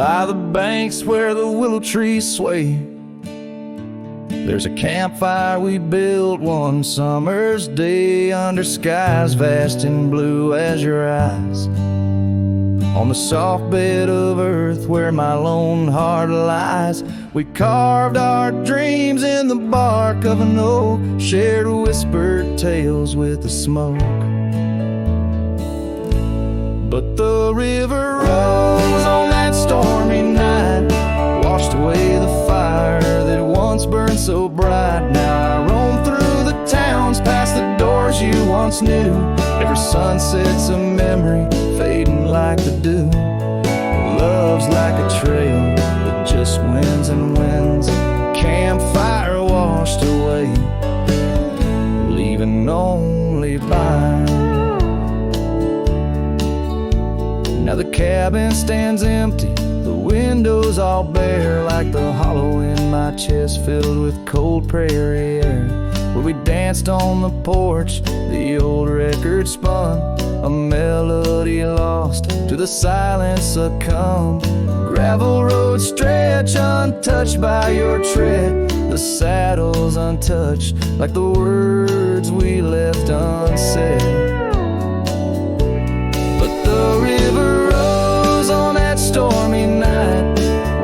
By the banks where the willow trees sway, there's a campfire we built one summer's day under skies vast and blue as your eyes. On the soft bed of earth where my lone heart lies, we carved our dreams in the bark of an oak, shared whispered tales with the smoke. But the river rose on that stormy night, washed away the fire that once burned so bright. Now I roam through the towns, past the doors you once knew. Every sunset's a memory, fading like the dew. Love's like a trail that just wins and wins. Campfire washed away, leaving only Bryan. Now the cabin stands empty, the windows all bare, like the hollow in my chest filled with cold prairie air. Where we danced on the porch, the old record spun, a melody lost to the silence succumb. Gravel roads stretch untouched by your tread, the saddles untouched like the words we left unsaid. But the river rose on that stormy night,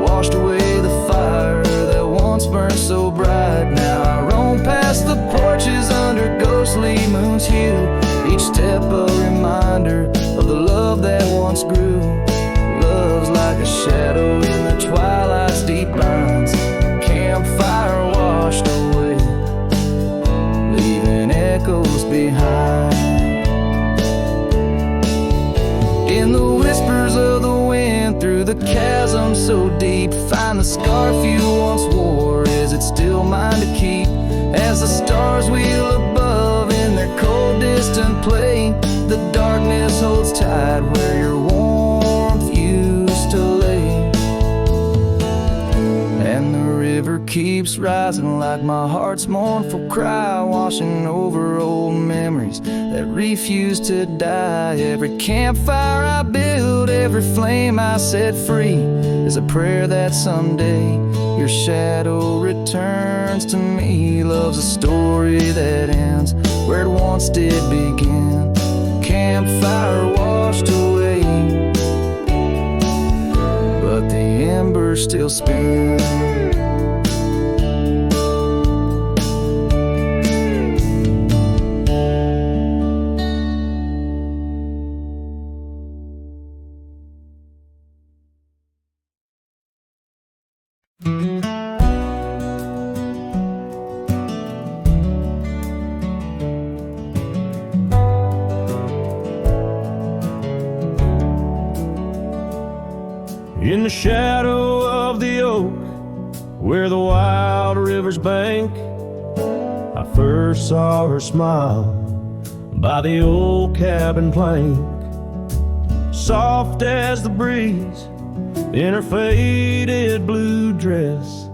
washed away the fire that once burned so bright. Now I roam past the porches under ghostly moon's hue, each step a reminder of the love that once grew. Love's like a shadow in the twilight's deep lines, campfire washed away, leaving echoes behind. In the whispers of the wind, through the chasm so deep, find the scarf you once wore. Is it still mine to keep? As the stars wheel above in their cold distant play, the darkness holds tight where your warmth used to lay. And the river keeps rising like my heart's mournful cry, washing over old memories that refuse to die. Every campfire I build, every flame I set free, is a prayer that someday your shadow returns to me. Love's a story that ends where it once did begin. Campfire washed away, but the embers still spin. In the shadow of the oak, where the wild river's bank, I first saw her smile by the old cabin plank. Soft as the breeze in her faded blue dress,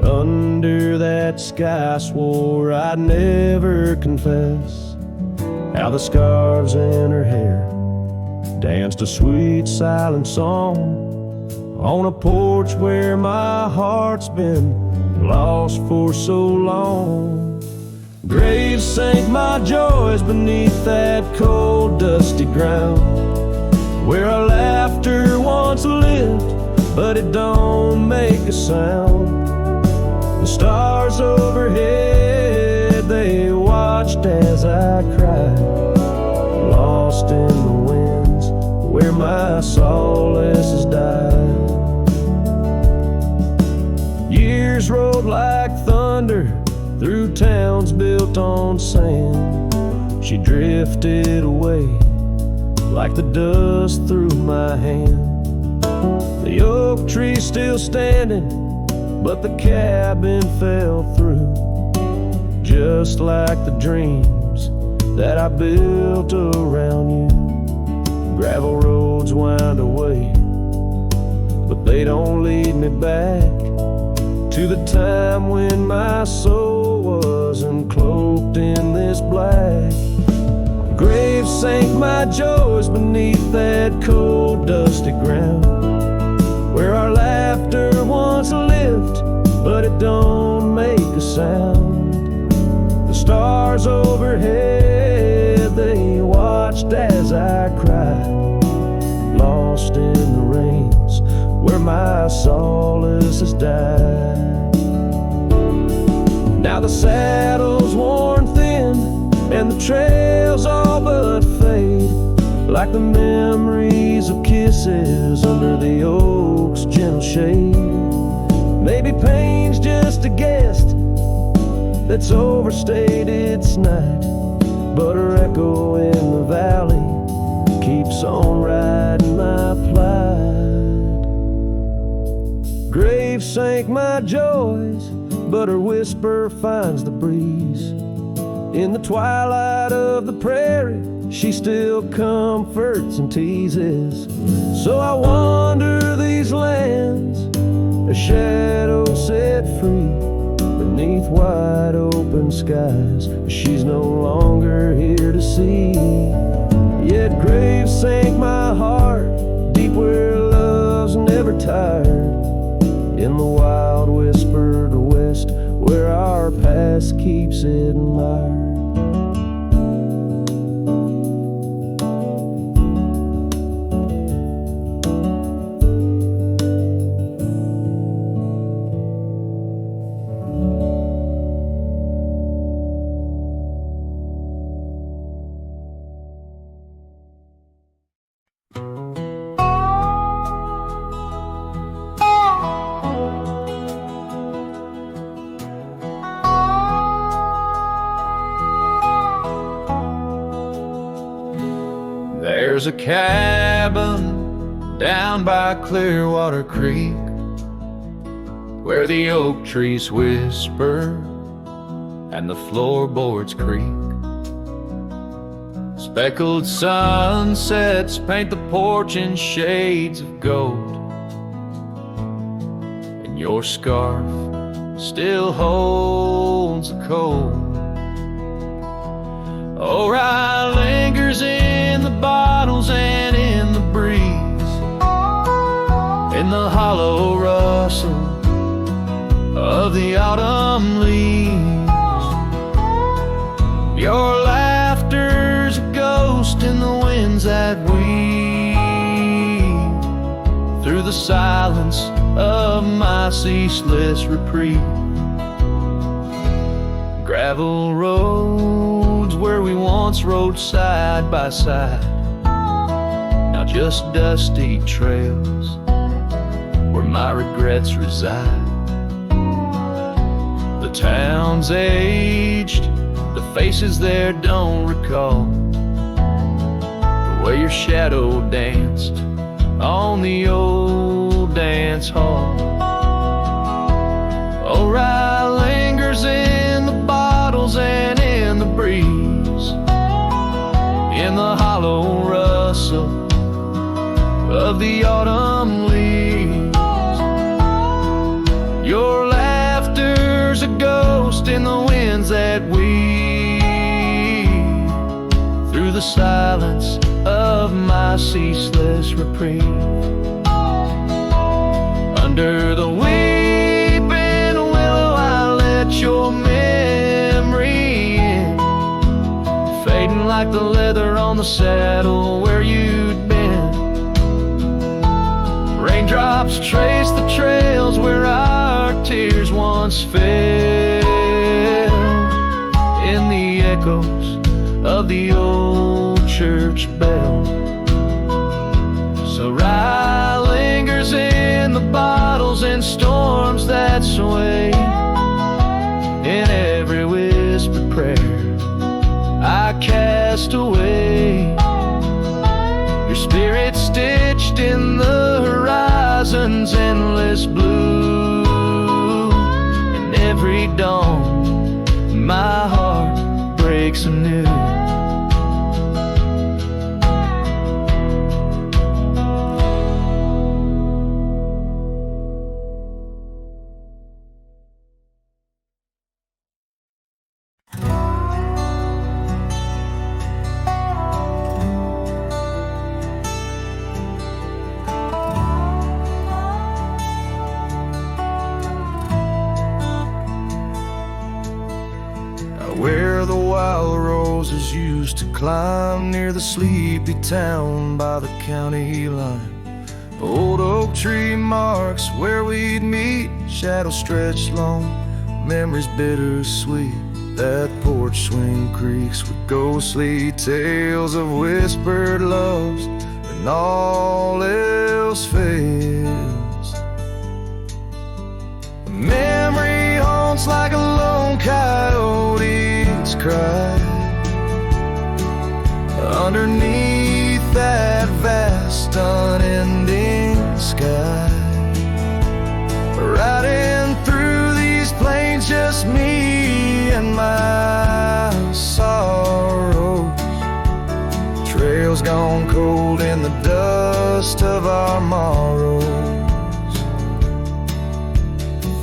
under that sky I swore I'd never confess. How the scarves in her hair danced a sweet silent song on a porch where my heart's been lost for so long. Graves sank my joys beneath that cold dusty ground, where our laughter once lived, but it don't make a sound. The stars overhead, they watched as I cried, lost in the winds where my solace has died. Years rolled like thunder through towns built on sand. She drifted away like the dust through my hand. The oak tree still standing, but the cabin fell through, just like the dreams that I built around you. Gravel roads wind away, but they don't lead me back to the time when my soul wasn't cloaked in this black. Graves sank my joys beneath that cold dusty ground, where wants to lift, but it don't make a sound. The stars overhead, they watched as I cried, lost in the rains where my solace has died. Now the saddle's worn thin and the trails all but fade, like the memories of kisses under the oak's gentle shade. Maybe pain's just a guest that's overstayed its night, but her echo in the valley keeps on riding my plight. Grave sank my joys, but her whisper finds the breeze. In the twilight of the prairie, she still comforts and teases. So I wander these lands, a shadow set free beneath wide open skies. She's no longer here to see. Yet grave sank my heart, deep where love's never tired, in the wild whispered west where our past keeps it admired. There's a cabin down by Clearwater Creek where the oak trees whisper and the floorboards creak. Speckled sunsets paint the porch in shades of gold, and your scarf still holds the cold. Oh, rye lingers in the bottles and in the breeze, in the hollow rustle of the autumn leaves. Your laughter's a ghost in the winds that weave through the silence of my ceaseless reprieve. Gravel roads where we once rode side by side, now just dusty trails where my regrets reside. The town's aged, the faces there don't recall the way your shadow danced on the old dance hall. Oh, rye lingers in the bottles and in the breeze, in the hollow rustle of the autumn leaves. Your laughter's a ghost in the winds that weave through the silence of my ceaseless reprieve. Under the weeping willow I let your memory in, fading like the leather on the saddle where you'd been. Raindrops trace the trails where our tears once fell, in the echoes of the old church bell. So rye lingers in the bottles and storms that sway, in every whispered prayer I cast away. Your spirit stitched in the horizon's endless blue, and every dawn my heart breaks anew. where the wild roses used to climb, near the sleepy town by the county line. Old oak tree marks where we'd meet, shadows stretched long, memories bittersweet. That porch swing creaks with ghostly tales of whispered loves when all else fails. Memory haunts like a lone coyote's cry underneath that vast unending sky. Riding through these plains, just me and my sorrows. Trails gone cold in the dust of our morrows.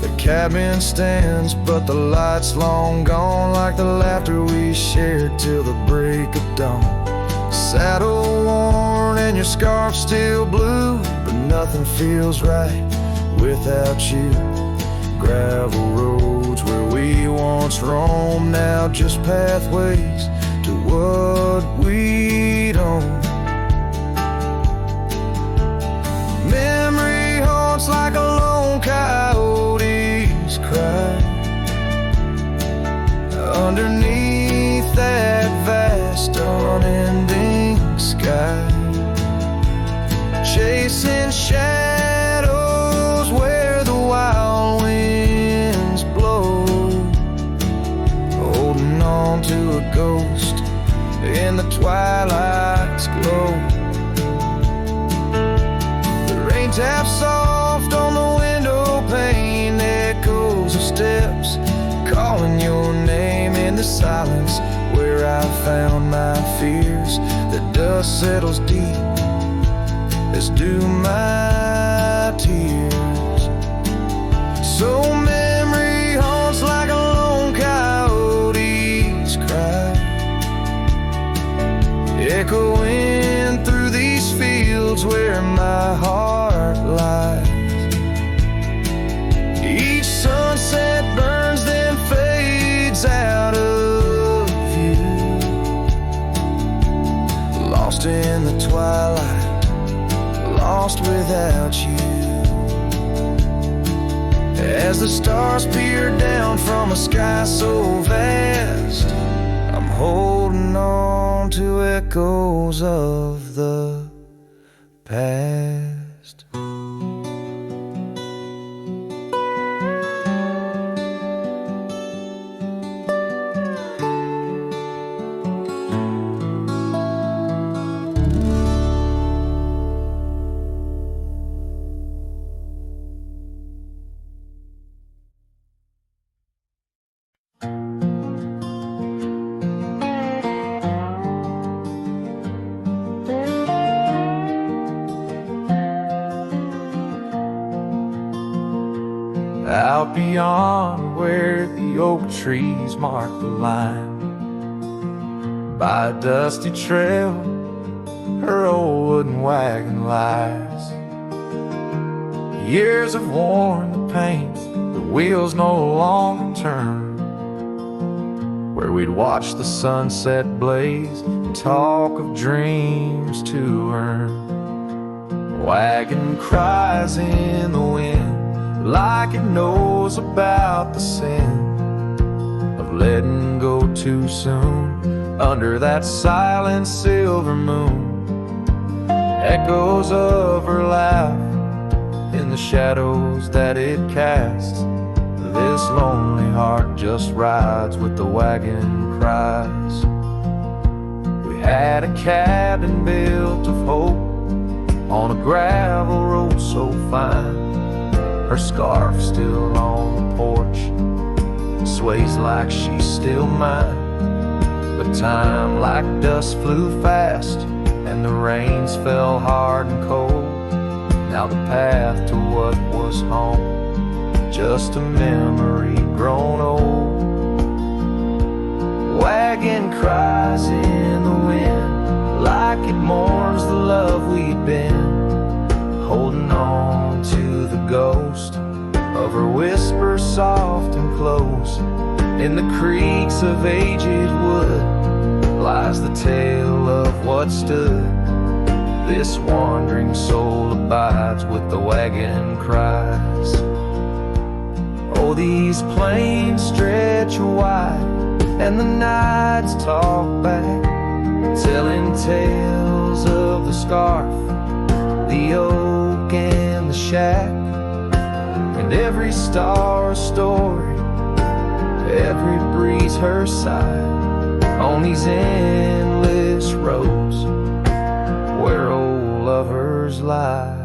The cabin stands, but the light's long gone, like the laughter we shared till the break of dawn. Saddle worn and your scarf still blue, but nothing feels right without you. Gravel roads where we once roamed, now just pathways to what we own. Memory haunts like a lone coyote's cry underneath that vast unending sky, chasing shadows where the wild winds blow, holding on to a ghost in the twilight's glow. The rain taps soft on the window pane, echoes of steps calling your name in the silence where I found my fears. The dust settles deep, as do my tears. So memory haunts like a lone coyote's cry, echoing through these fields where my heart lies. Each sunset burns, then fades out of view, lost in the twilight, lost without you. As the stars peer down from a sky so vast, I'm holding on to echoes of the past. Out beyond where the oak trees mark the line, by a dusty trail her old wooden wagon lies. Years have worn the paint, the wheels no longer turn, where we'd watch the sunset blaze and talk of dreams to earn. Wagon cries in the wind like it knows about the sin of letting go too soon under that silent silver moon. Echoes of her laugh in the shadows that it casts. This lonely heart just rides with the wagon cries. We had a cabin built of hope on a gravel road so fine. Her scarf still on the porch, sways like she's still mine. But time like dust flew fast, and the rains fell hard and cold. Now the path to what was home, just a memory grown old. Wagon cries in the wind like it mourns the love we'd been, holding on to the ghost of her whisper soft and close In the creaks of aged wood lies the tale of what stood. This wandering soul abides with the wagon cries. Oh, these plains stretch wide and the nights talk back, telling tales of the scarf, the oak and the shack, and every star a story, every breeze her sigh, on these endless roads where old lovers lie.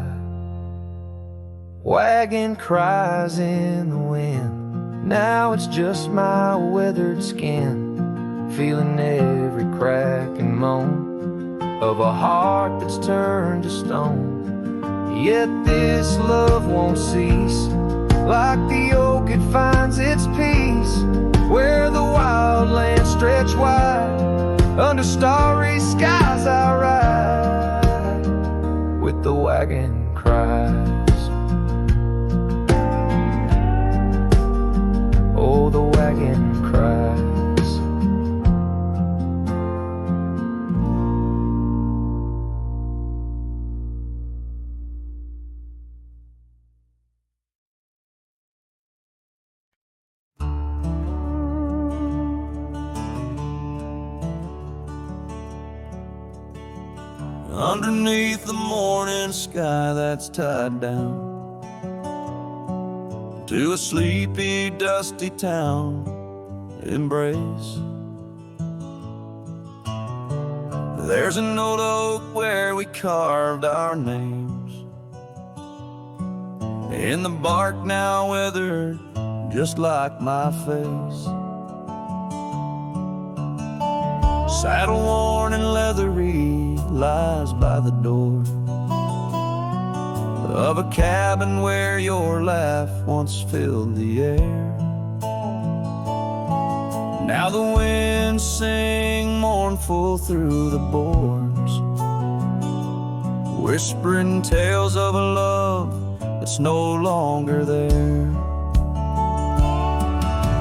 Wagon cries in the wind, now it's just my weathered skin, feeling every crack and moan of a heart that's turned to stone. Yet this love won't cease, like the oak it finds its peace, where the wild lands stretch wide, under starry skies I ride, with the wagon cries. Oh, the wagon cries. Underneath the morning sky that's tied down to a sleepy, dusty town, Immerse. There's an old oak where we carved our names, in the bark now weathered just like my face. Saddle worn and leathery lies by the door of a cabin where your laugh once filled the air. Now the winds sing mournful through the boards, whispering tales of a love that's no longer there.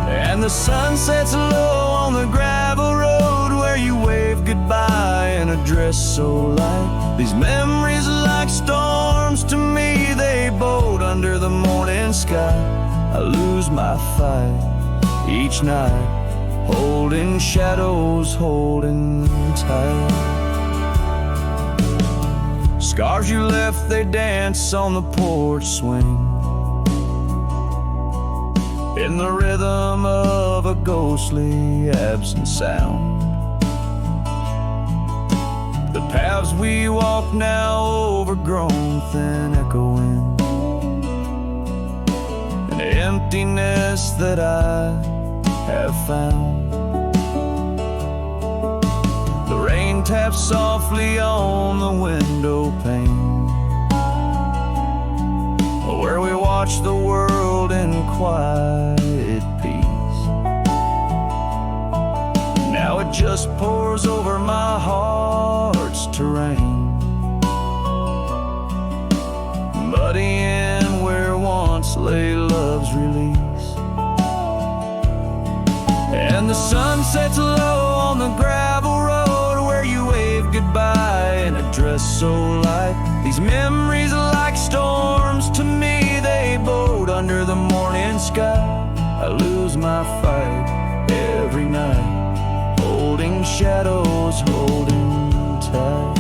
And the sun sets low on the gravel road where you wave goodbye in a dress so light. These memories are like storms to me, they boat under the morning sky. I lose my fight each night, holding shadows, holding tight. Scars you left, they dance on the porch swing, in the rhythm of a ghostly absent sound. The paths we walk now overgrown, thin echoing, an emptiness that I have found. The rain taps softly on the window pane, where we watch the world in quiet peace. Now it just pours over my heart's terrain, muddying where once lay love's release. And the sun sets low on the gravel road where you wave goodbye in a dress so light. These memories are like storms to me, they boat under the morning sky. I lose my fight every night, holding shadows, holding tight.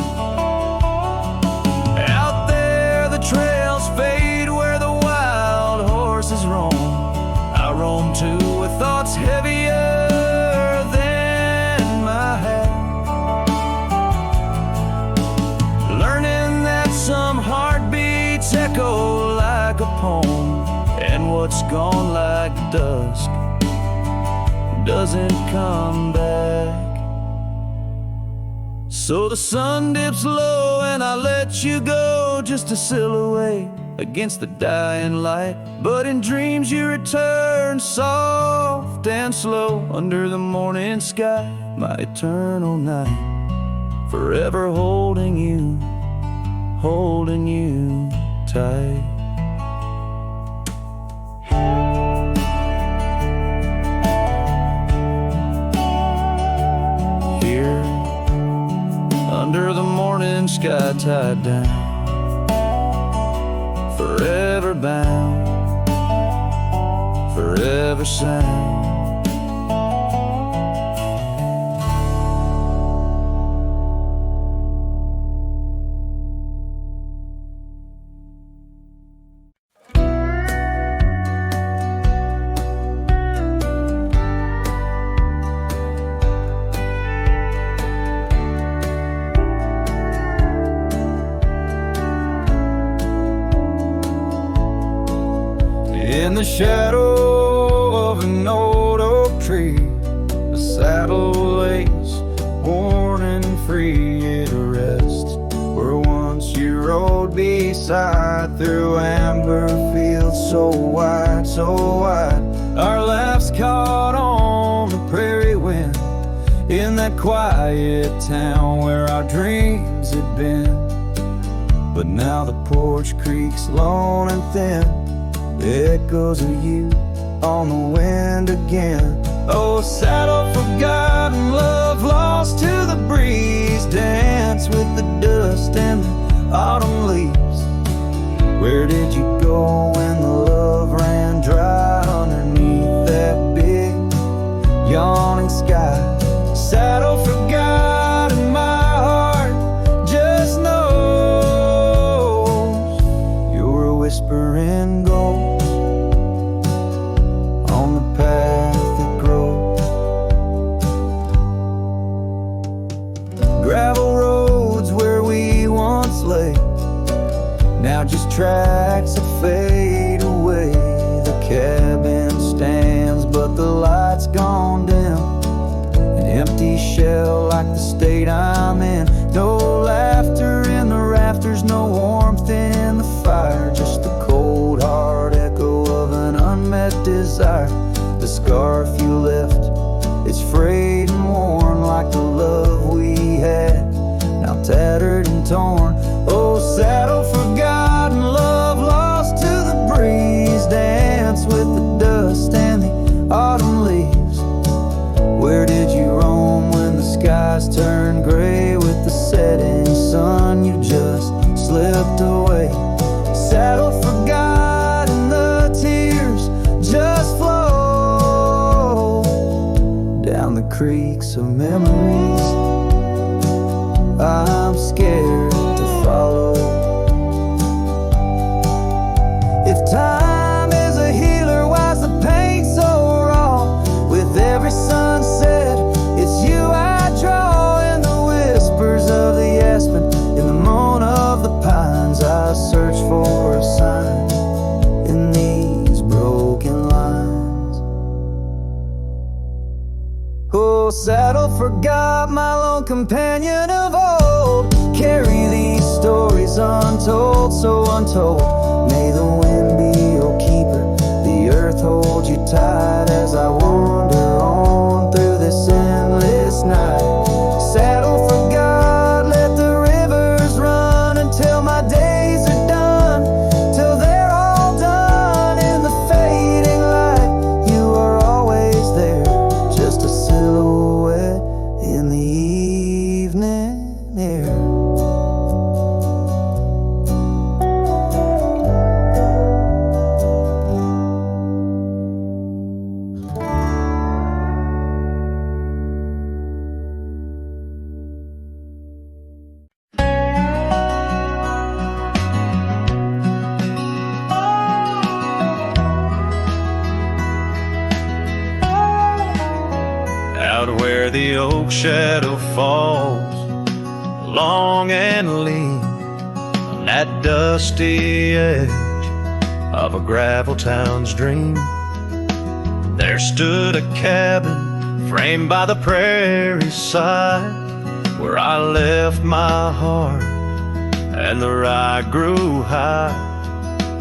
Out there the trails fade where the wild horses roam. I roam too with thoughts heavier than my head, learning that some heartbeats echo like a poem, and what's gone like dusk doesn't come back. So the sun dips low and I let you go, just a silhouette against the dying light. But in dreams you return, soft and slow, under the morning sky, my eternal night, forever holding you tight. under the morning sky tied down, forever bound, forever sound. In the shadow of an old oak tree, the saddle lays worn and free. It rests where once you rode beside, through amber fields so wide, so wide. Our laughs caught on the prairie wind, in that quiet town where our dreams had been. But now the porch creaks lone and thin, echoes of you on the wind again. Oh, saddle forgotten, love lost to the breeze, dance with the dust and the autumn leaves. Where did you go when the love ran dry underneath that big yawning sky? Saddle forgotten, my heart just knows you're a whispering ghost on the path that grows. Gravel roads where we once lay, now just tracks that fade away. The cabin stands, but the light's gone dim, an empty shell like the state I'm in. No laughter in the rafters, no warmth in the fire, just the cold hard echo of an unmet desire. The scarf you left, it's frayed and worn like the love we had, now tattered and torn. Oh, saddle forgotten, love lost to the breeze, dance with the dust and the autumn leaves. Where did you roam when the skies turned gray with the setting sun? You just slipped away. Saddle forgotten, the tears just flow down the creeks of memories. I'm scared to follow. If time is a healer, why's the pain so raw? With every sunset, it's you I draw. In the whispers of the aspen, in the moan of the pines, I search for a sign in these broken lines. Oh, saddle forgot, my lone companion of old, carry these stories untold, so untold. May the wind be your keeper, the earth hold you tight as I wander on through this endless night. Saddle forgot, let the rivers run until my days are done, till they're all done. In the fading light, you are always there, just a silhouette in the evening air. Out where the oak shadow falls, long and lean, on that dusty edge of a gravel town's dream, there stood a cabin framed by the prairie side, where I left my heart and the rye grew high.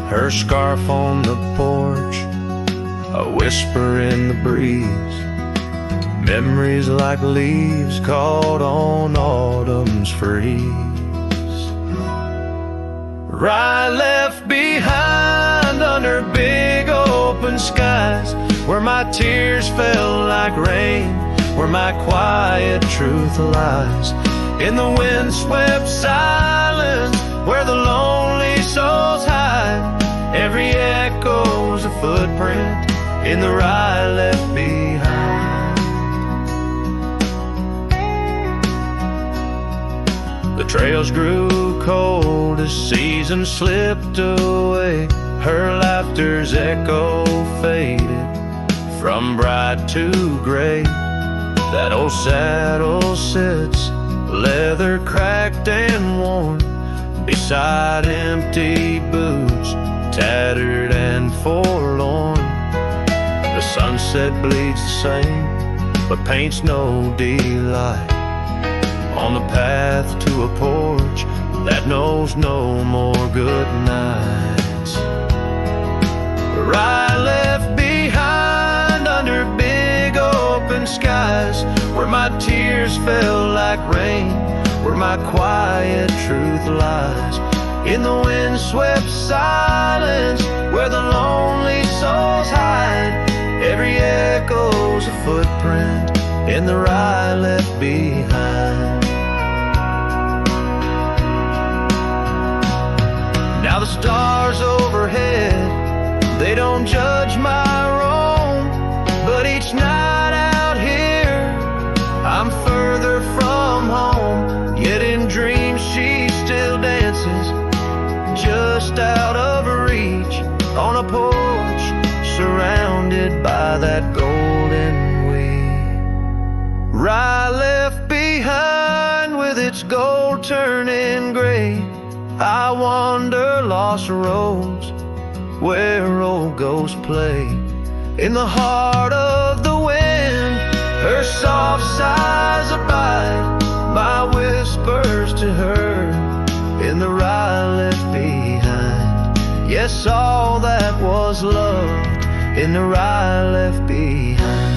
Her scarf on the porch, a whisper in the breeze, memories like leaves caught on autumn's freeze. Rye left behind under big open skies, where my tears fell like rain, where my quiet truth lies. in the windswept silence where the lonely souls hide. Every echo's a footprint in the ride left behind. The trails grew cold as seasons slipped away. Her laughter's echo faded from bright to gray. That old saddle sits, leather cracked and worn, beside empty boots, tattered and forlorn. The sunset bleeds the same, but paints no delight on the path to a porch that knows no more good nights. Right left behind under big open skies, where my tears fell like rain, where my quiet truth lies. In the windswept silence where the lonely souls hide. Every echo's a footprint in the ride left behind. Now the stars overhead, they don't judge my wrong, but each night out here I'm further from home. Yet in dreams she still dances just out of reach on a porch surrounded by that golden weed. Right left behind with its gold turning gray, I wander lost roads where old ghosts play. In the heart of the wind, her soft sighs abide, my whispers to her in the ride left behind. Yes, all that was loved in the ride left behind.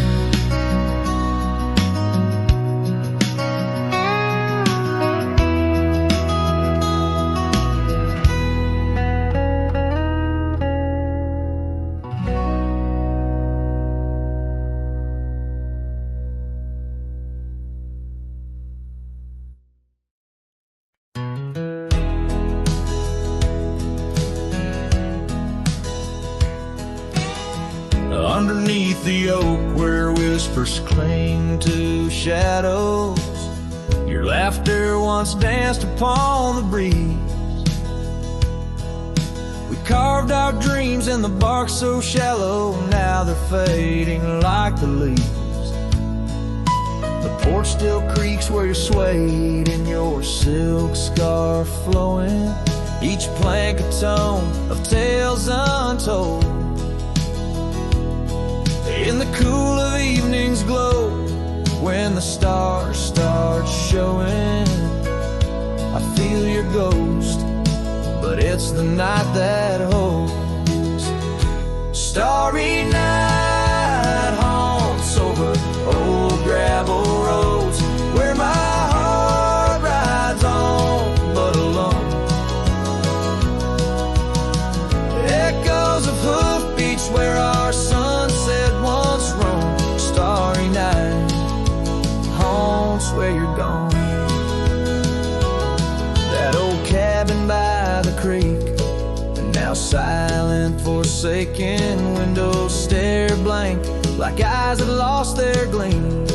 Underneath the oak where whispers cling to shadows, your laughter once danced upon the breeze. We carved our dreams in the bark so shallow, now they're fading like the leaves. The porch still creaks where you swayed in your silk scarf flowing, each plank a tone of tales untold. In the cool of evening's glow, when the stars start showing, I feel your ghost, but it's the night that holds. Starry night haunts over old gravel roads, where my heart rides on but alone. Echoes of hoofbeats where our sunset once roamed. Starry night haunts where you're gone. That old cabin by the creek, and now silent, forsaken, windows stare blank like eyes that lost their gleam.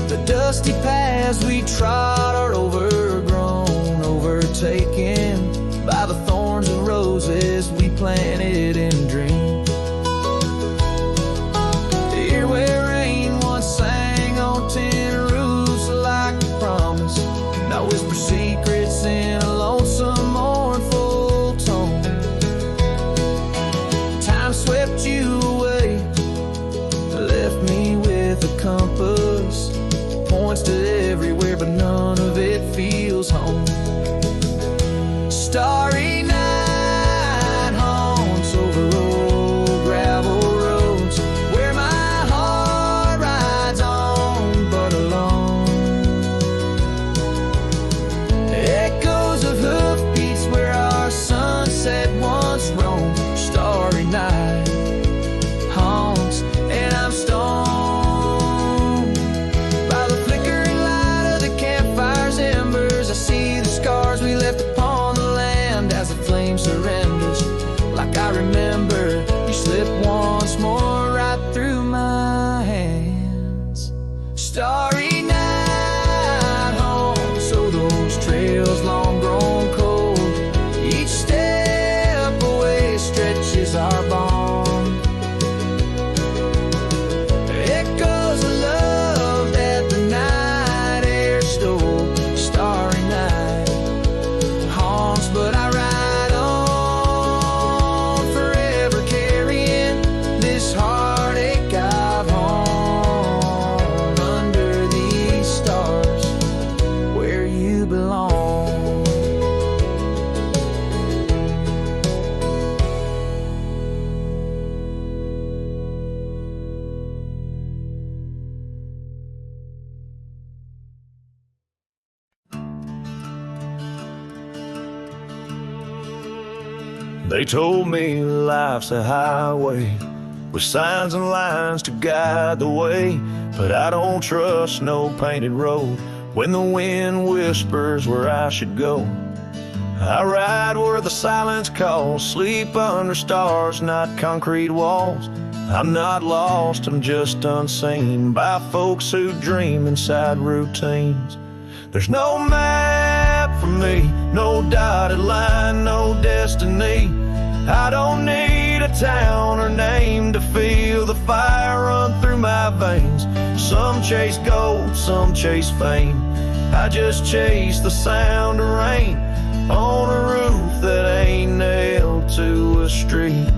The dusty paths we trod are overgrown, overtaken by the thorns and roses we planted in dreams. Here where rain once sang on tin roofs like a promise, now whisper secrets in a lonesome mournful tone. Time swept you away, left me with a compass, points to everywhere but none of it feels home. Starry night haunts over old gravel roads, where my heart rides on but alone. Echoes of hoofbeats where our sunset once roamed. Starry night haunts, and I'm stoned by the flickering light starry night home. So those trails long grown cold, each step away stretches our bond. Echoes of love that the night air stole, starry night haunts, but I ride on, forever carrying this heartache I've hung under these stars where you belong. They told me life's a highway with signs and lines to guide the way, but I don't trust no painted road when the wind whispers where I should go. I ride where the silence calls, sleep under stars, not concrete walls. I'm not lost, I'm just unseen by folks who dream inside routines. There's no map for me, no dotted line, no destiny. I don't need a town or name to feel the fire run through my veins. Some chase gold, some chase fame. I just chase the sound of rain on a roof that ain't nailed to a street.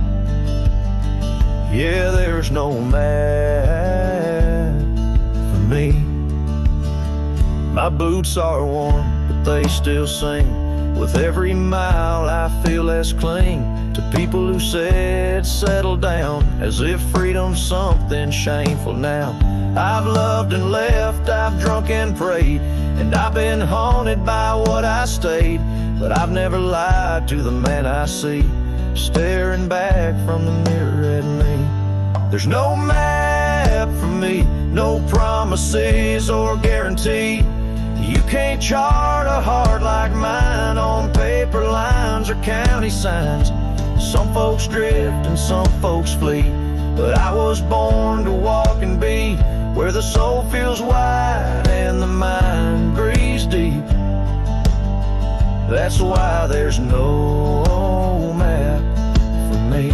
Yeah, there's no map for me. My boots are worn, but they still sing. With every mile I feel less cling to people who said settle down, as if freedom's something shameful now. I've loved and left, I've drunk and prayed, and I've been haunted by what I stayed. But I've never lied to the man I see, staring back from the mirror at me. There's no map for me, no promises or guarantee. You can't chart a heart like mine on paper lines or county signs. Some folks drift and some folks flee, but I was born to walk and be where the soul feels wide and the mind breathes deep. That's why there's no map for me.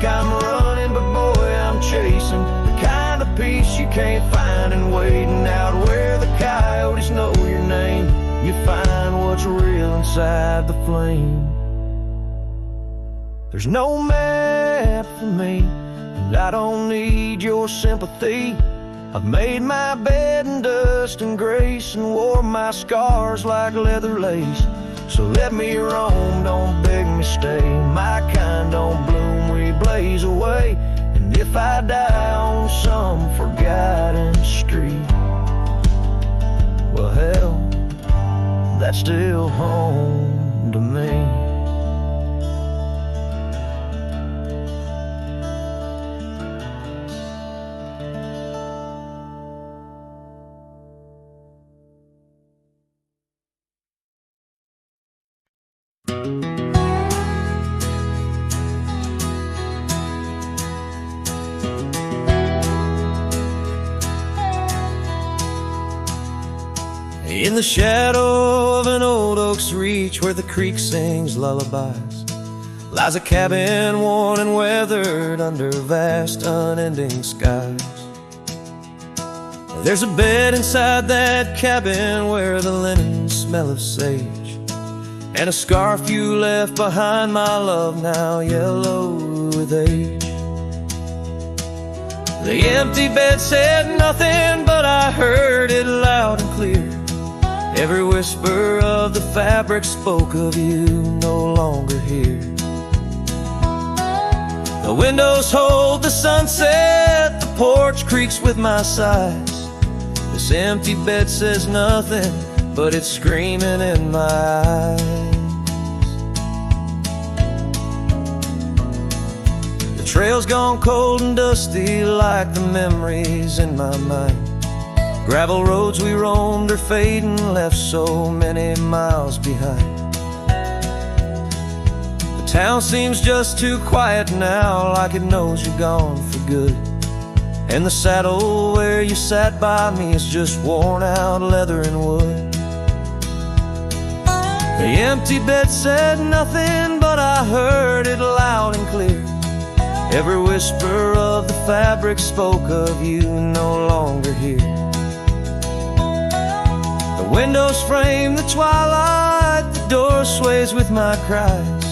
I'm running, but boy, I'm chasing the kind of peace you can't find in waiting out where the coyotes know your name. You find what's real inside the flame. There's no map for me, and I don't need your sympathy. I've made my bed in dust and grace and wore my scars like leather lace. So let me roam, don't beg me stay. My kind don't bloom, we blaze away. And if I die on some forgotten street, well hell, that's still home to me. In the shadow of an old oak's reach, where the creek sings lullabies, lies a cabin worn and weathered under vast unending skies. There's a bed inside that cabin where the linen smell of sage, and a scarf you left behind, my love, now yellow with age. The empty bed said nothing, but I heard it loud and clear. Every whisper of the fabric spoke of you no longer here. The windows hold the sunset, the porch creaks with my sighs. This empty bed says nothing, but it's screaming in my eyes. The trail's gone cold and dusty like the memories in my mind. Gravel roads we roamed are fading, left so many miles behind. The town seems just too quiet now, like it knows you're gone for good. And the saddle where you sat by me is just worn out leather and wood. The empty bed said nothing, but I heard it loud and clear. Every whisper of the fabric spoke of you no longer here. The windows frame the twilight, the door sways with my cries.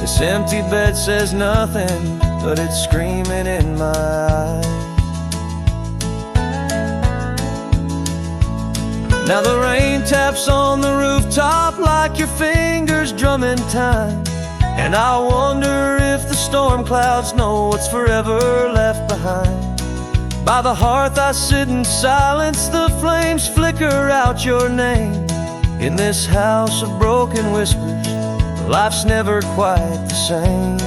This empty bed says nothing, but it's screaming in my eyes. Now the rain taps on the rooftop like your fingers drumming time. And I wonder if the storm clouds know what's forever left behind. By the hearth I sit in silence, the flames flicker out your name. In this house of broken whispers, life's never quite the same.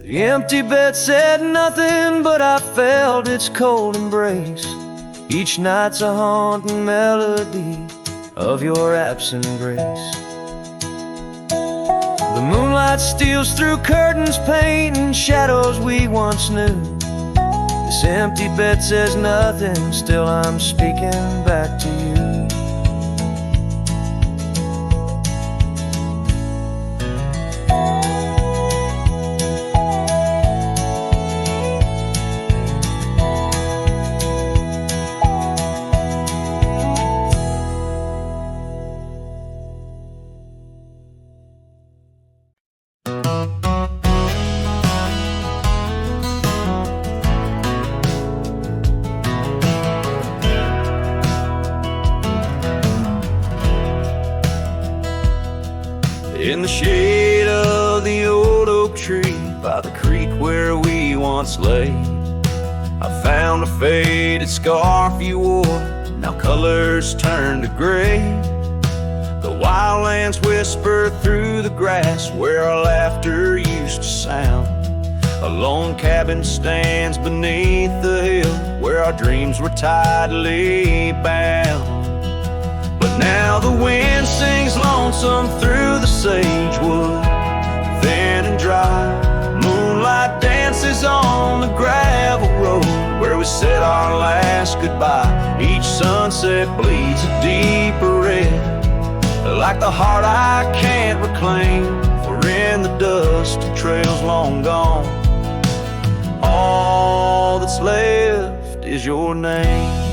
The empty bed said nothing, but I felt its cold embrace. Each night's a haunting melody of your absent grace. The moonlight steals through curtains, painting shadows we once knew. This empty bed says nothing, still I'm speaking back to you. In the shade of the old oak tree by the creek where we once lay, I found a faded scarf you wore, now colors turn to gray. The wildlands whisper through the grass where our laughter used to sound. A lone cabin stands beneath the hill where our dreams were tightly bound. But now the wind sings lonesome through the sagewood, thin and dry. Moonlight dances on the gravel road where we said our last goodbye. Each sunset bleeds a deeper red, like the heart I can't reclaim. For in the dust of trails long gone, all that's left is your name.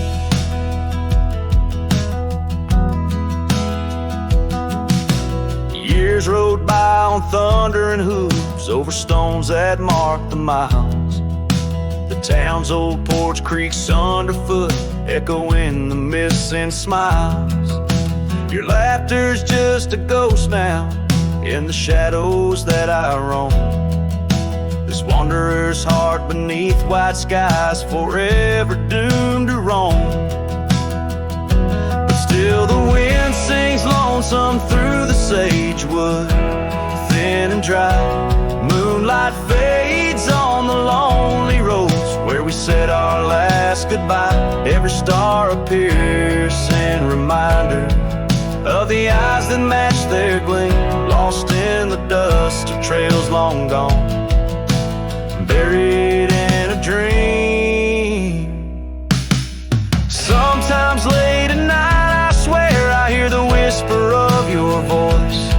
Years rode by on thundering hooves over stones that marked the miles. The town's old porch creaks underfoot, echoing the missing smiles. Your laughter's just a ghost now in the shadows that I roam. This wanderer's heart beneath white skies, forever doomed to roam. But still the wind sings lonesome through the sagewood, thin and dry. Moonlight fades on the lonely roads where we said our last goodbye. Every star a piercing reminder of the eyes that match their gleam, lost in the dust of trails long gone, buried in a dream. Sometimes late at night I swear I hear the whisper of your voice,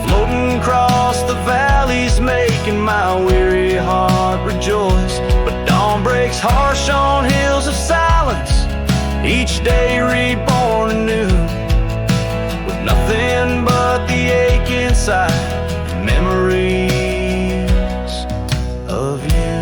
floating across the valleys, making my weary heart rejoice. But dawn breaks harsh on hills of silence, each day reborn anew, with nothing but the ache inside, memories of you.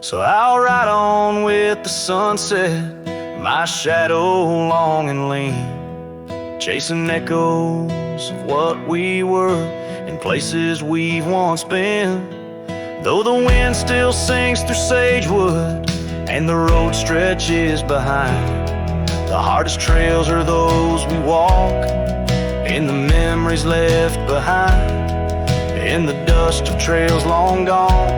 So I'll ride on with the sunset, my shadow long and lean, chasing echoes of what we were in places we've once been. Though the wind still sings through sagewood and the road stretches behind, the hardest trails are those we walk, in the memories left behind, in the dust of trails long gone,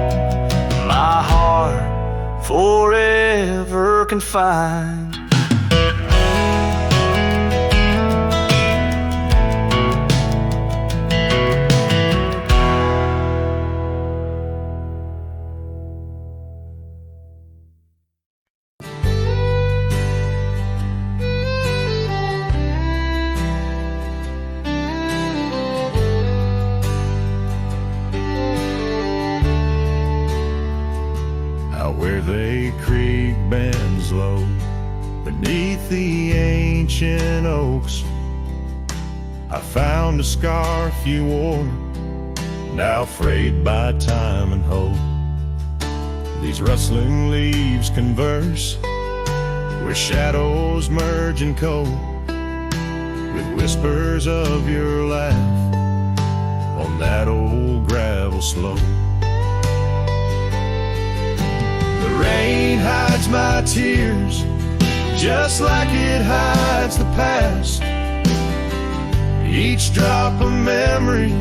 my heart forever confined. Where they creek bends low beneath the ancient oaks, I found a scarf you wore, now frayed by time and hope. These rustling leaves converse where shadows merge and cope, with whispers of your laugh on that old gravel slope. The rain hides my tears just like it hides the past. Each drop a memory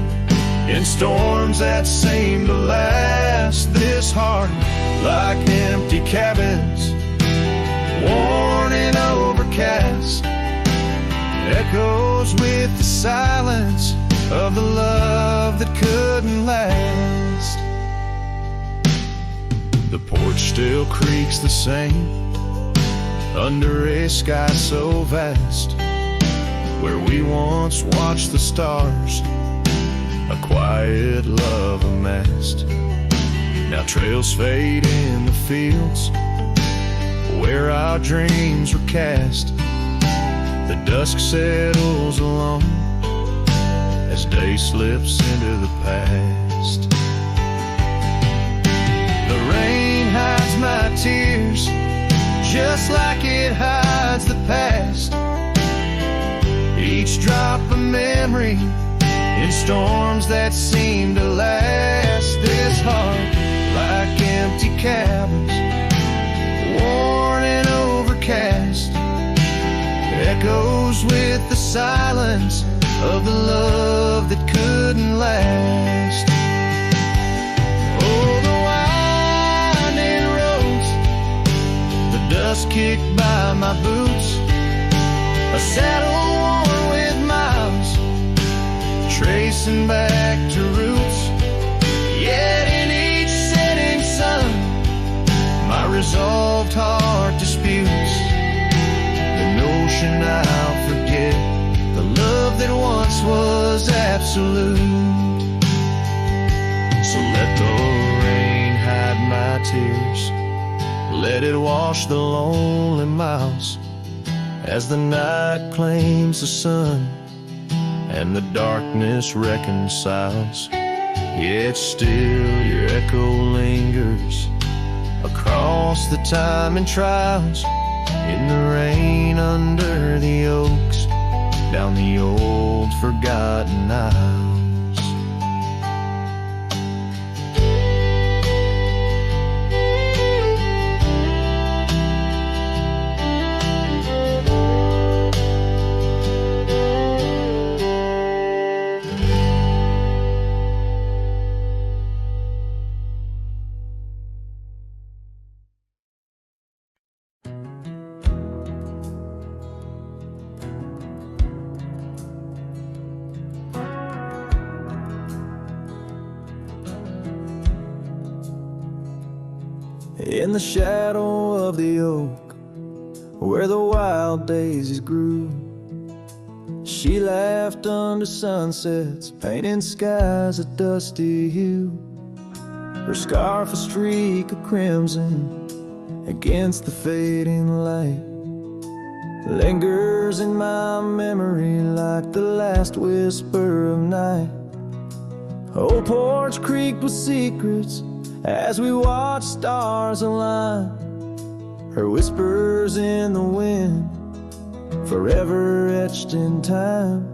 in storms that seem to last. This heart, like empty cabins, worn and overcast, echoes with the silence of the love that couldn't last. The porch still creaks the same under a sky so vast, where we once watched the stars, a quiet love amassed. Now trails fade in the fields where our dreams were cast. The dusk settles along as day slips into the past. The rain hides my tears just like it hides the past. Each drop a memory in storms that seem to last. This heart, like empty cabins, worn and overcast, echoes with the silence of the love that couldn't last. Oh, the winding roads, the dust kicked by my boots, a saddle worn with miles, tracing back to roots. Yet in each setting sun, my resolved heart disputes the notion I'll forget the love that once was absolute. So let the rain hide my tears, let it wash the lonely miles, as the night claims the sun and the darkness reconciles. Yet still your echo lingers across the time and trials, in the rain under the oaks, down the old forgotten aisles. In the shadow of the oak, where the wild daisies grew, she laughed under sunsets, painting skies a dusty hue. Her scarf a streak of crimson against the fading light, lingers in my memory like the last whisper of night. Old porch creaked with secrets as we watch stars align, her whispers in the wind, forever etched in time.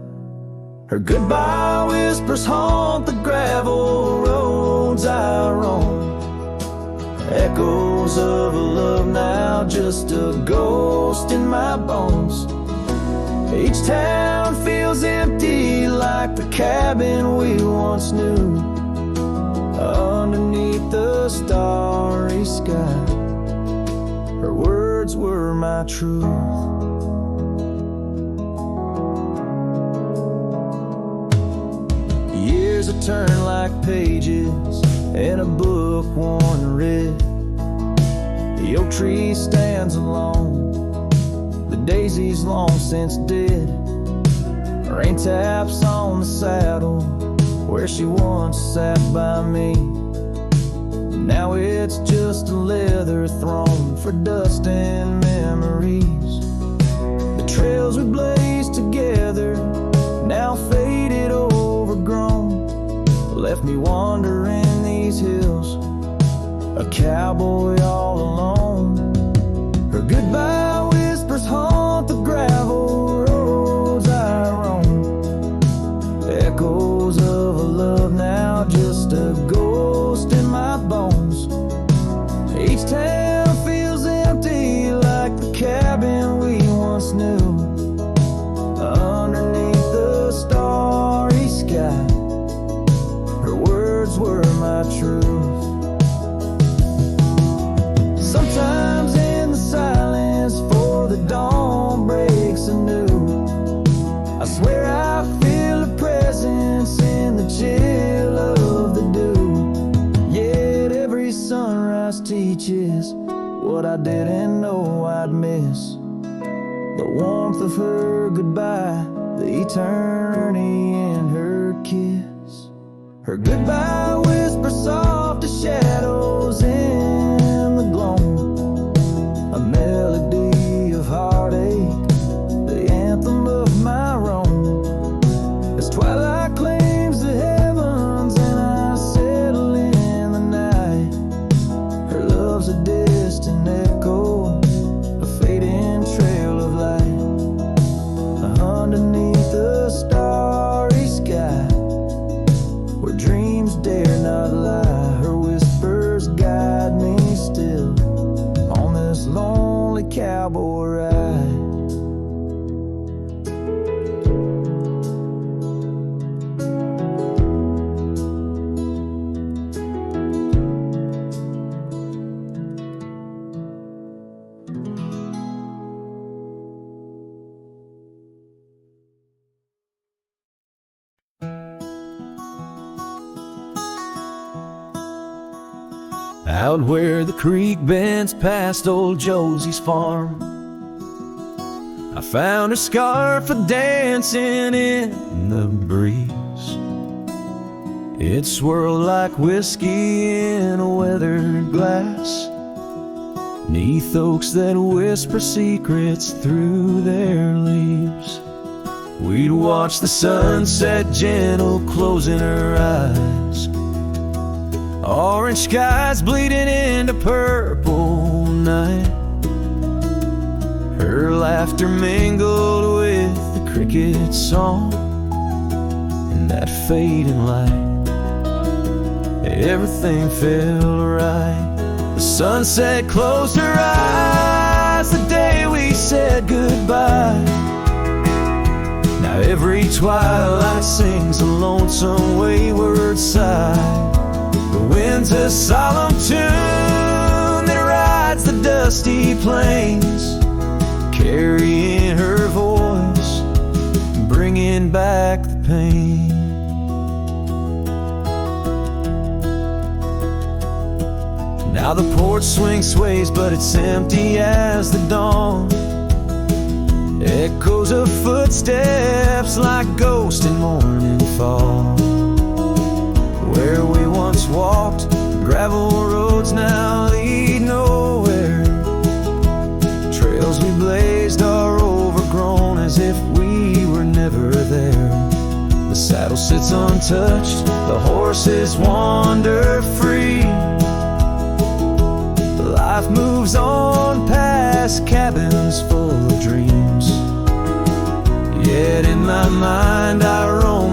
Her goodbye whispers haunt the gravel roads I roam. Echoes of a love now, just a ghost in my bones. Each town feels empty like the cabin we once knew. Underneath the starry sky, her words were my truth. Years have turned like pages in a book worn red. The oak tree stands alone, the daisy's long since dead. Rain taps on the saddle where she once sat by me. Now it's just a leather throne for dust and memories. The trails we blazed together, now faded, overgrown, left me wandering these hills, a cowboy all alone. Her goodbye whispers haunt the gravel roads I roam. Echoes of a love now, just a ghost in my bones. Each town feels empty like the cabin we once knew. Underneath the starry sky, her words were my truth. Sometimes in the silence, before the dawn breaks anew, I swear I feel a presence in the chill of the dew. Yet every sunrise teaches what I didn't know I'd miss. The warmth of her goodbye, the eternity in her kiss. Her goodbye whispers soft as shadows in the gloam, a melody of heartache, the anthem of my Rome. As twilight claims the heavens and I settle in the night, her love's a distant echo, a fading trail of light. Underneath the starry sky, where dreams dare not lie, her whispers guide me still on this lonely cowboy ride. Out where the creek bends past old Josie's farm, I found her scarf a dancing in the breeze. It swirled like whiskey in a weathered glass, 'neath oaks that whisper secrets through their leaves. We'd watch the sunset gentle closing her eyes, orange skies bleeding into purple night. Her laughter mingled with the cricket song and that fading light. Everything felt right. The sunset closed her eyes the day we said goodbye. Now every twilight sings a lonesome wayward sigh. The wind's a solemn tune that rides the dusty plains, carrying her voice, bringing back the pain. Now the porch swing sways, but it's empty as the dawn. Echoes of footsteps like ghosts in morning fall. Where we once walked, gravel roads now lead nowhere. Trails we blazed are overgrown as if we were never there. The saddle sits untouched, the horses wander free. Life moves on past cabins full of dreams. Yet in my mind I roam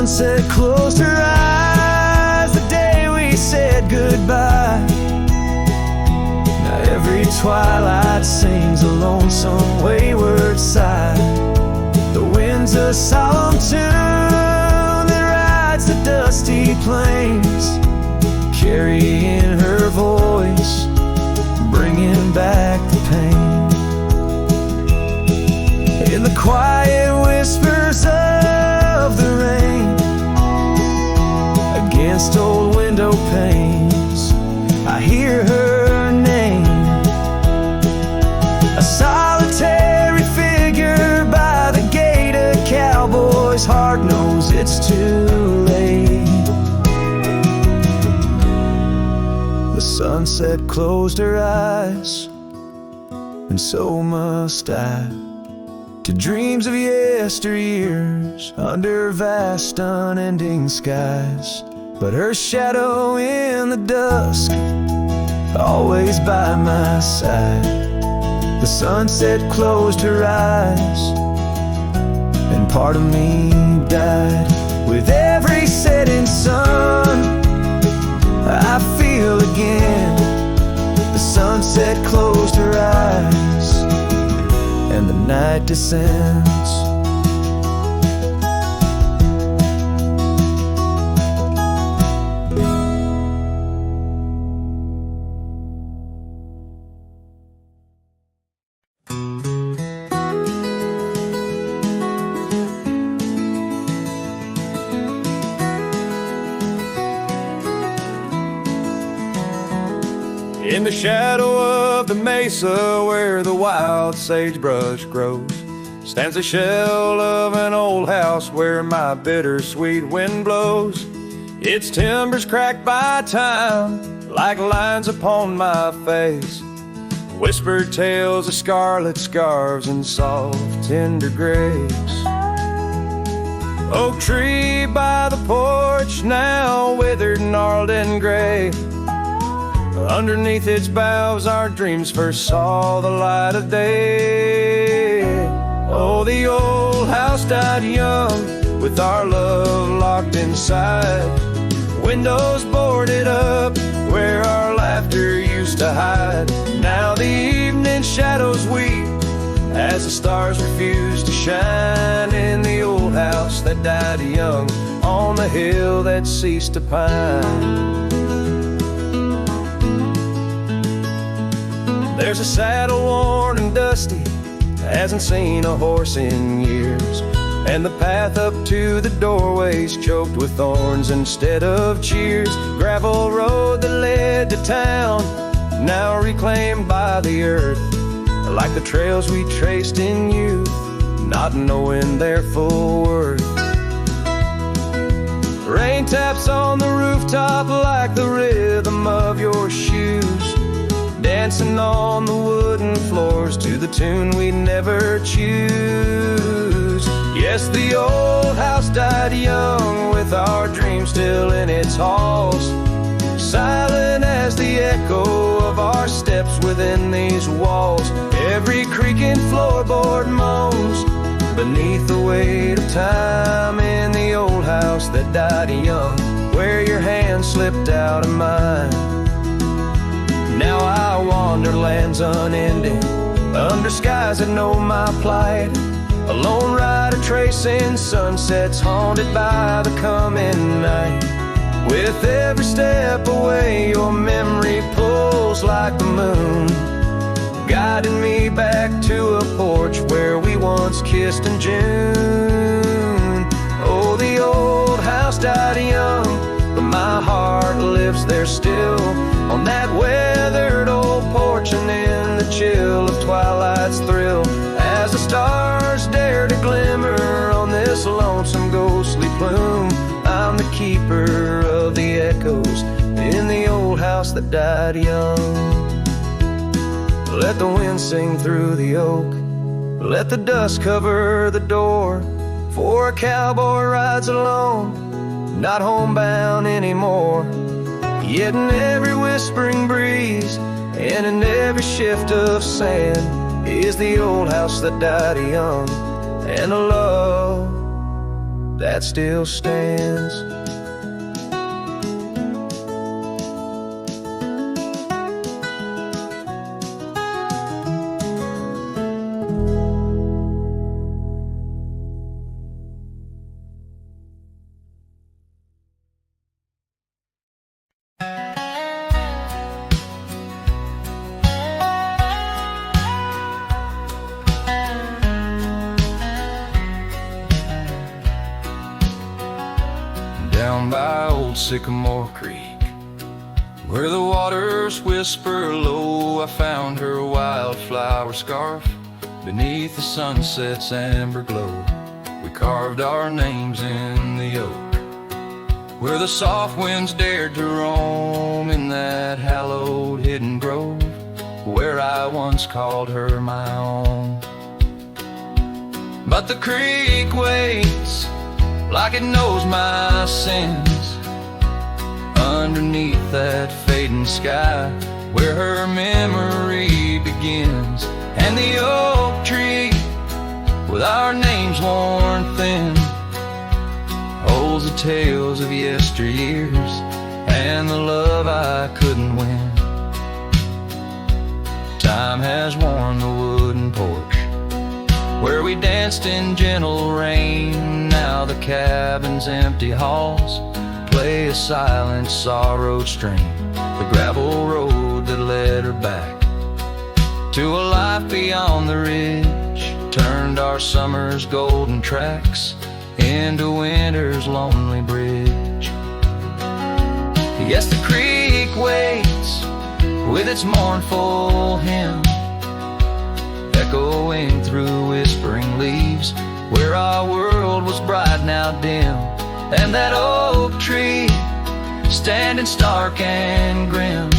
sunset closed her eyes the day we said goodbye. Now every twilight sings a lonesome wayward sigh. The wind's a solemn tune that rides the dusty plains, carrying her voice, bringing back the pain. In the quiet whispers of the rain, against old window panes, I hear her name. A solitary figure by the gate, a cowboy's heart knows it's too late. The sunset closed her eyes, and so must I, to dreams of yesteryears under vast unending skies. But her shadow in the dusk, always by my side. The sunset closed her eyes, and part of me died. With every setting sun, I feel again. The sunset closed her eyes, and the night descends. In the shadow of the mesa where the wild sagebrush grows, stands the shell of an old house where my bittersweet wind blows. Its timbers cracked by time like lines upon my face, whispered tales of scarlet scarves and soft tender grace. Oak tree by the porch, now withered, gnarled and gray. Underneath its boughs our dreams first saw the light of day. Oh, the old house died young with our love locked inside. Windows boarded up where our laughter used to hide. Now the evening shadows weep as the stars refuse to shine in the old house that died young on the hill that ceased to pine. There's a saddle worn and dusty, hasn't seen a horse in years, and the path up to the doorway's choked with thorns instead of cheers. Gravel road that led to town, now reclaimed by the earth, like the trails we traced in youth, not knowing their full worth. Rain taps on the rooftop like the rhythm of your shoes, dancing on the wooden floors to the tune we never choose. Yes, the old house died young with our dreams still in its halls, silent as the echo of our steps within these walls. Every creaking floorboard moans beneath the weight of time in the old house that died young, where your hand slipped out of mine. Now I wander lands unending, under skies that know my plight, a lone rider tracing sunsets haunted by the coming night. With every step away your memory pulls like the moon, guiding me back to a porch where we once kissed in June. Oh, the old house died young, but my heart lives there still, on that weathered old porch and in the chill of twilight's thrill, as the stars dare to glimmer on this lonesome ghostly plume. I'm the keeper of the echoes in the old house that died young. Let the wind sing through the oak, let the dust cover the door, for a cowboy rides alone, not homebound anymore. Yet in every whispering breeze and in every shift of sand is the old house that died young, and a love that still stands. Down by old Sycamore Creek, where the waters whisper low, I found her wildflower scarf beneath the sunset's amber glow. We carved our names in the oak, where the soft winds dared to roam, in that hallowed hidden grove, where I once called her my own. But the creek waits like it knows my sins, underneath that fading sky, where her memory begins. And the oak tree, with our names worn thin, holds the tales of yesteryears and the love I couldn't win. Time has worn the wooden porch where we danced in gentle rain. Now the cabin's empty halls play a silent sorrowed strain. The gravel road that led her back to a life beyond the ridge turned our summer's golden tracks into winter's lonely bridge. Yes, the creek waits with its mournful hymn, echoing through whispering leaves, where our world was bright now dim. And that oak tree, standing stark and grim,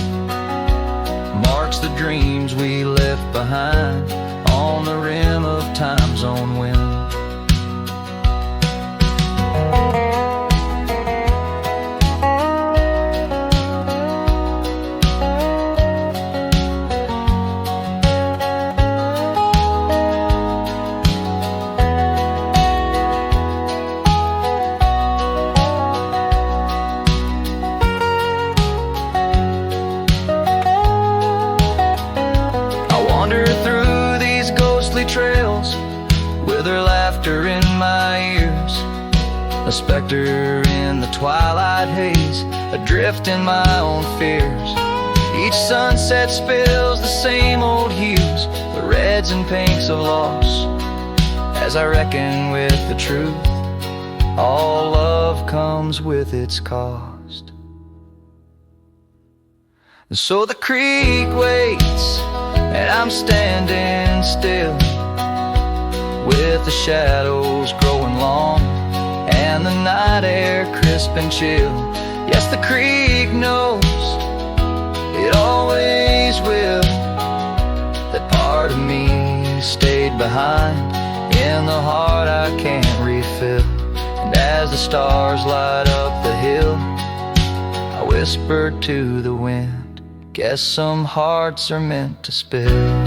marks the dreams we left behind on the rim of time's own wind. Trails with her laughter in my ears, a specter in the twilight haze, adrift in my own fears. Each sunset spills the same old hues, the reds and pinks of loss, as I reckon with the truth, all love comes with its cost. And so the creek waits, and I'm standing still, with the shadows growing long and the night air crisp and chill. Yes, the creek knows, it always will, that part of me stayed behind in the heart I can't refill. And as the stars light up the hill, I whispered to the wind, guess some hearts are meant to spill.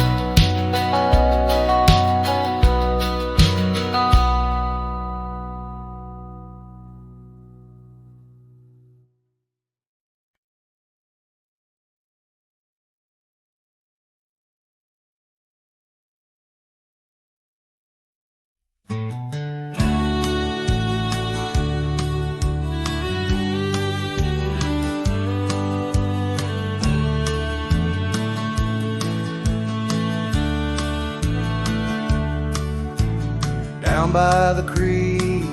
Down by the creek,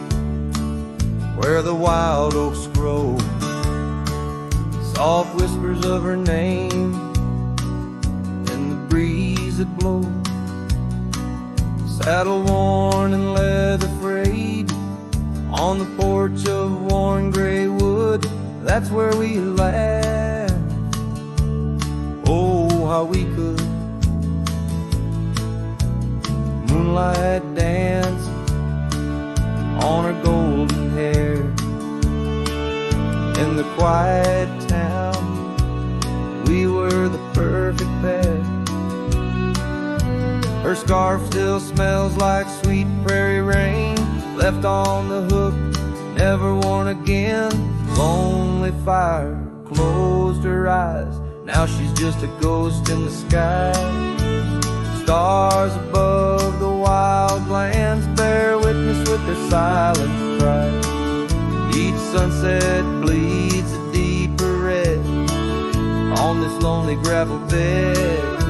where the wild oaks grow, soft whispers of her name in the breeze that blows. Saddle worn and leather frayed on the porch of worn gray wood, that's where we laughed. Oh, how we could. Moonlight dance on her golden hair in the quiet town, we were the perfect pair. Her scarf still smells like sweet prairie rain, left on the hook never won again. Lonely fire closed her eyes, now she's just a ghost in the sky. Stars above the wild lands bear witness with their silent cries. Each sunset bleeds a deeper red on this lonely gravel bed,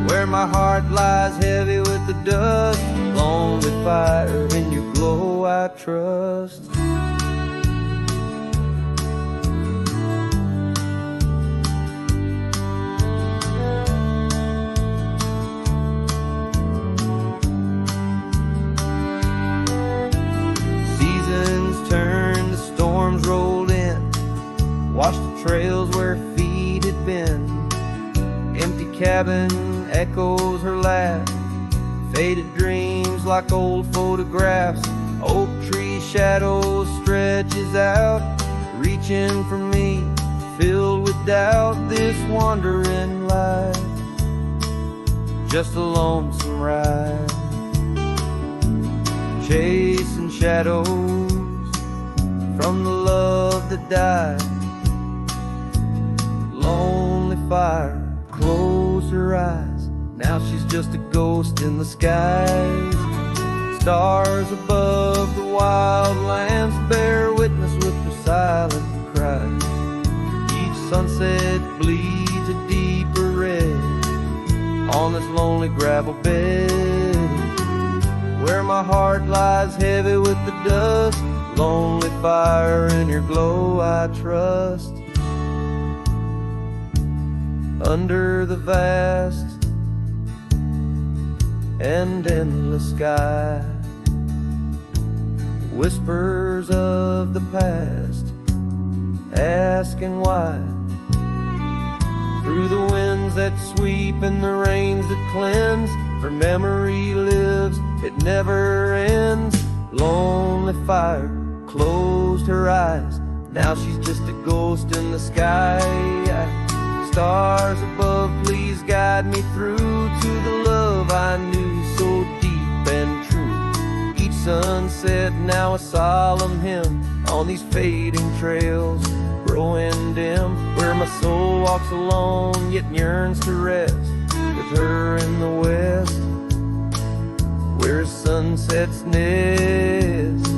where my heart lies heavy with the dust. Lonely fire, in your glow I trust. Seasons turn, the storms rolled in, washed the trails where feet had been. Empty cabin echoes her laugh, faded dreams like old photographs. Oak tree shadows stretches out, reaching for me, filled with doubt. This wandering life, just a lonesome ride, chasing shadows from the love that died. Lonely fire closed her eyes, now she's just a ghost in the skies. Stars above the wild lands bear witness with their silent cries. Each sunset bleeds a deeper red on this lonely gravel bed, where my heart lies heavy with the dust. Lonely fire, in your glow I trust. Under the vast and endless sky, whispers of the past, asking why. Through the winds that sweep and the rains that cleanse, her memory lives, it never ends. Lonely fire closed her eyes, now she's just a ghost in the sky. Stars above, please guide me through to the love I knew so deep and true. Each sunset now a solemn hymn on these fading trails growing dim, where my soul walks alone yet yearns to rest with her in the west, where sunset's nest.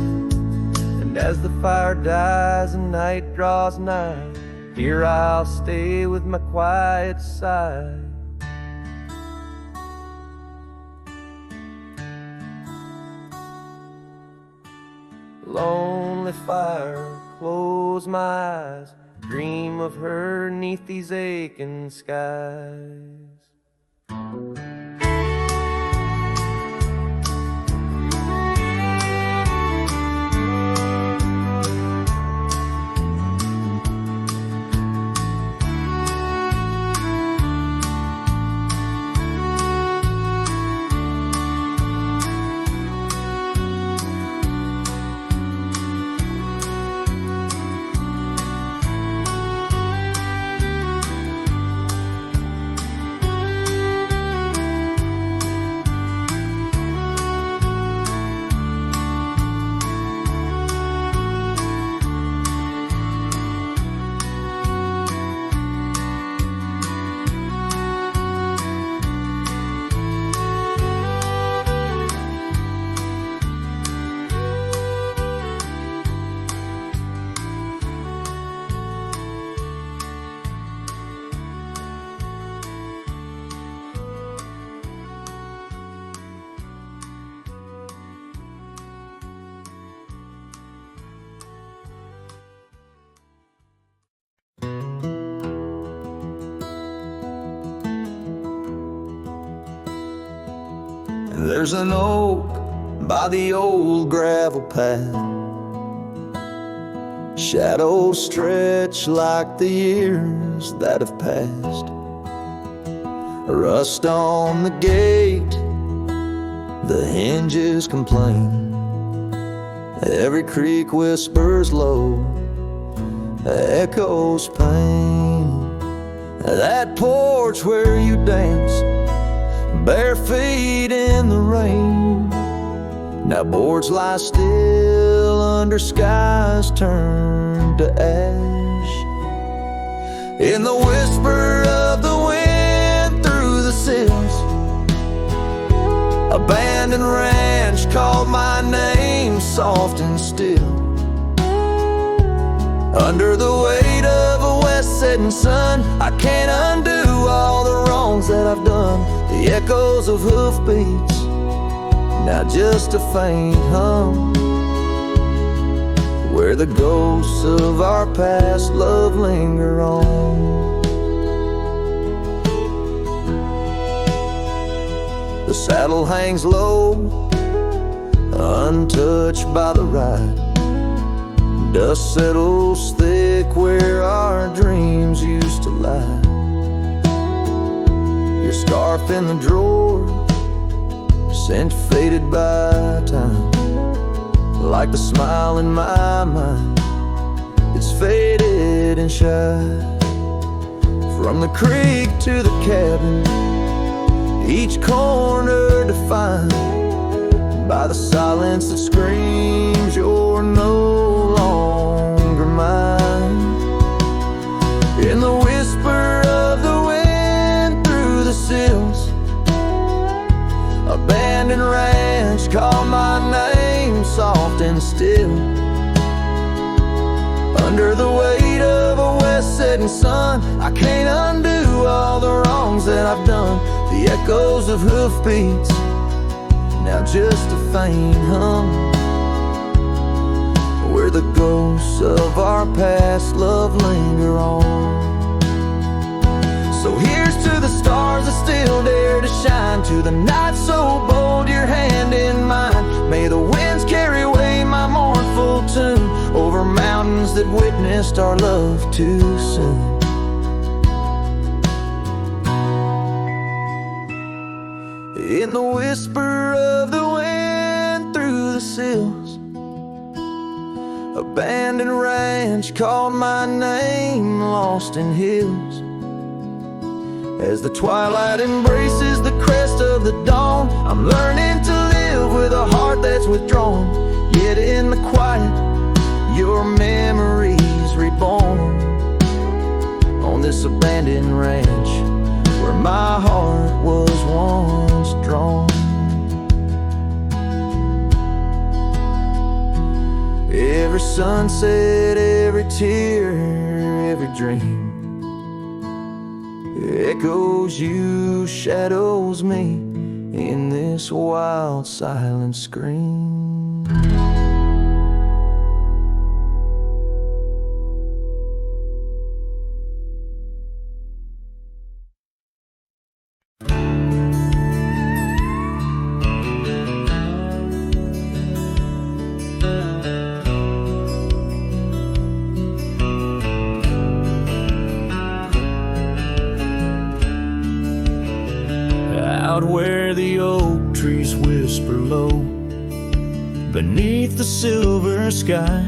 And as the fire dies and night draws nigh, here I'll stay with my quiet sigh. Lonely fire, close my eyes, dream of her 'neath these aching skies. There's an oak by the old gravel path, shadows stretch like the years that have passed. Rust on the gate, the hinges complain. Every creak whispers low, echoes pain. That porch where you dance, bare feet in the rain. Now boards lie still under skies turned to ash. In the whisper of the wind through the sills, abandoned ranch called my name soft and still. Under the weight of a west setting sun, I can't undo all the wrongs that I've done. The echoes of hoofbeats, now just a faint hum, where the ghosts of our past love linger on. The saddle hangs low, untouched by the ride. Dust settles thick where our dreams used to lie. Your scarf in the drawer, scent faded by time. Like the smile in my mind, it's faded and shy. From the creek to the cabin, each corner defined by the silence that screams you're no longer mine. In the whisper of the wind through the sills, abandoned ranch called my name soft and still. Under the weight of a west setting sun, I can't undo all the wrongs that I've done. The echoes of hoofbeats, now just a faint hum, where the ghosts of our past love linger on. So here's to the stars that still dare to shine, to the night so bold your hand in mine. May the winds carry away my mournful tune over mountains that witnessed our love too soon. In the whisper of the wind through the sills, abandoned ranch called my name lost in hills. As the twilight embraces the crest of the dawn, I'm learning to live with a heart that's withdrawn. Yet in the quiet, your memories reborn on this abandoned ranch where my heart was once drawn. Every sunset, every tear, every dream echoes you, shadows me in this wild silent scream. Where the oak trees whisper low beneath the silver sky,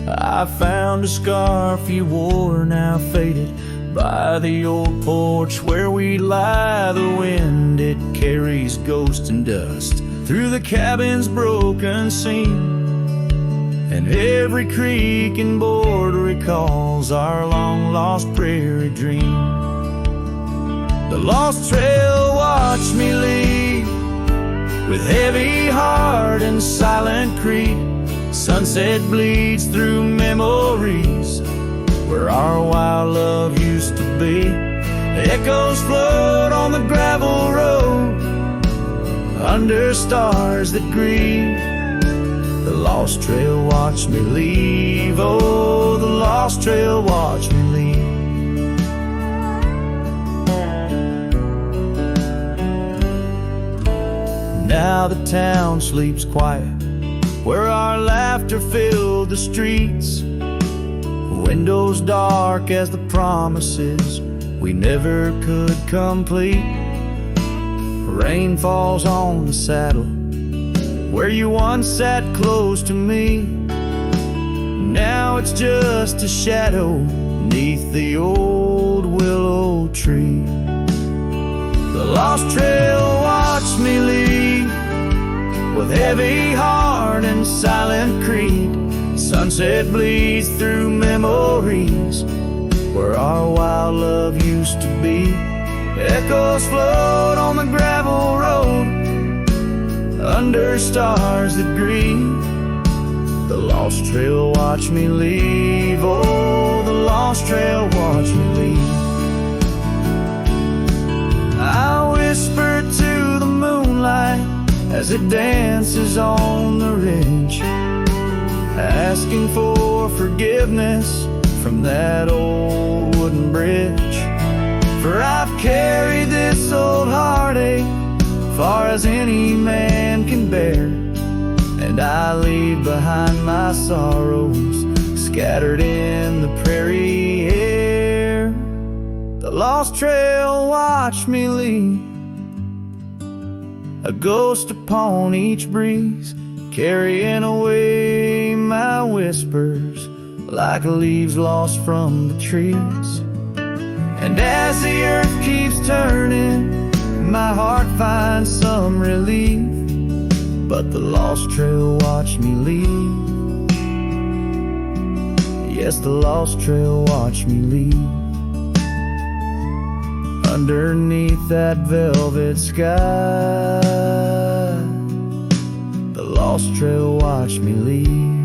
I found a scarf you wore, now faded by the old porch where we lie. The wind, it carries ghost and dust through the cabin's broken seam, and every creak and board recalls our long-lost prairie dream. The lost trail watched me leave with heavy heart and silent creep. Sunset bleeds through memories where our wild love used to be. Echoes float on the gravel road under stars that grieve. The lost trail watched me leave. Oh, the lost trail watched me leave. Now the town sleeps quiet where our laughter filled the streets. Windows dark as the promises we never could complete. Rain falls on the saddle where you once sat close to me. Now it's just a shadow neath the old willow tree. The lost trail watched me leave with heavy heart and silent creed. Sunset bleeds through memories where our wild love used to be. Echoes float on the gravel road under stars that grieve. The lost trail watch me leave. Oh, the lost trail watch me leave. I whisper to the moonlight as it dances on the ridge, asking for forgiveness from that old wooden bridge. For I've carried this old heartache far as any man can bear, and I leave behind my sorrows scattered in the prairie air. The lost trail watch me leave, a ghost upon each breeze, carrying away my whispers like leaves lost from the trees. And as the earth keeps turning, my heart finds some relief, but the lost trail watch me leave. Yes, the lost trail watch me leave. Underneath that velvet sky, the lost trail watch me leave.